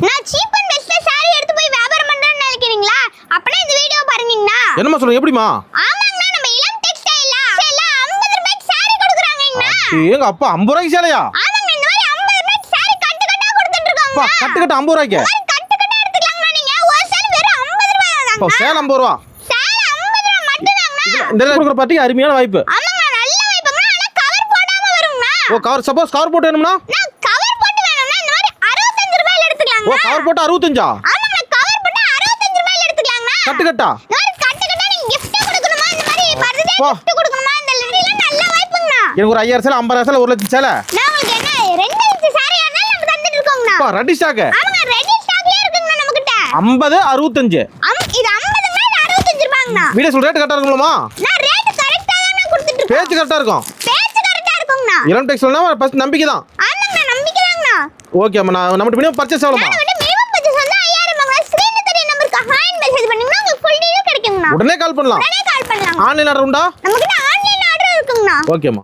நான் cheap and பெஸ்ட்ல saree எடுத்து போய் வியாபாரம் பண்றேன்னு நினைக்கிறீங்களா? அப்பனா இந்த வீடியோ பாருங்கண்ணா. என்னம்மா சொல்றீங்க? எப்படிமா? ஆமாங்கண்ணா, நம்ம இளம் டெக்ஸ்டைல்ல 50 ரூபாய்க்கு saree கொடுக்குறாங்கண்ணா. ஏங்க அப்பா 50 ரூபாய்க்கு சேலையா? ஆமாங்க, இந்த மாதிரி 50 ரூபாய்க்கு saree கட்டு கட்டா கொடுத்துட்டு அப்பா இருக்காங்க. கட்டு கட்டு 50 ரூபாய்க்கு? கட்டு கட்டா எடுத்துக்கலாம்ண்ணா நீங்க. ஒரு saree வெறும் 50 ரூபாய் அப்பா தாங்க. சேலை 50 ரூபா. saree 50 ரூபாய் மட்டும் தாங்கண்ணா. இந்த கொடுக்குற பார்ட்டிக்கு அருமையான வாய்ப்பு. ஆமாங்க, நல்ல வாய்ப்புங்க. ஆனா கவர் போடாம வரும்ண்ணா. ஓ கவர் சப்போஸ் கவர் போட்டு வேணும்னா? நான் கவர் போட்டு வேணும்னா இந்த மாதிரி 65 ரூபாயில ஓ எடுத்துக்கலாம்ண்ணா. கவர் போட்டு 65ஆ? ஆமாங்க, கவர் போட்டு 65 ரூபாயில எடுத்துக்கலாம்ண்ணா. கட்டு கட்டா? இந்த மாதிரி கட்டு கட்டா நீங்க gift கொடுக்கணுமா, இந்த மாதிரி birthday வா. gift கொடுக்கணுமா, இந்த இதெல்லாம் நல்ல வாய்ப்புங்கண்ணா. எனக்கு ஒரு 5000 சேலை 50,000 சேலை 1 லட்சம் சேலை. நான் உங்களுக்கு என்ன 2 இன்ச் saree ஆனாலும் நம்ம தந்துட்டு இருக்கோங்கண்ணா. அப்பா ரெடி ஸ்டாக். ஆமாங்க, ரெடி ஸ்டாக்லயே இருக்குங்கண்ணா நம்மகிட்ட. 50 65. இது 50ங்கண்ணா, இது 65 ரூபாங்கண்ணா. வீடியோ சொல்ற ரேட் கரெக்டா இருக்குமா? நான் ரேட் கரெக்ட்டா தான் கொடுத்துட்டு இருக்கேன். பேச்சு கரெக்டா இருக்கும். பேச்சு கரெக்ட்டா இருக்குங்கண்ணா. இளம் டெக்ஸ்டைல்னா ஃபர்ஸ்ட் நம்பிக்கை தான். ஆமாங்கண்ணா, நம்பிக்கைதாங்கண்ணா. ஓகே அம்மா நான் நம்ம மினிமம் பர்ச்சேஸ் ஆகலாமா? நான் வந்து மினிமம் பட்ஜெட் வந்து 5000 வாங்கலாம். ஸ்கிரீன்ல தெரிய நம்பருக்கு ஹாய் மெசேஜ் பண்ணீங்கன்னா உங்களுக்கு ஃபுல் டீடைல் கிடைக்குங்கண்ணா. உடனே கால் பண்ணலாம். உடனே கால் பண்ணலாம். ஆன்லைன் ஆர்டர் உண்டா? நம்மகிட்ட ஆன்லைன் ஆர்டர் இருக்குங்கண்ணா. ஓகேம்மா.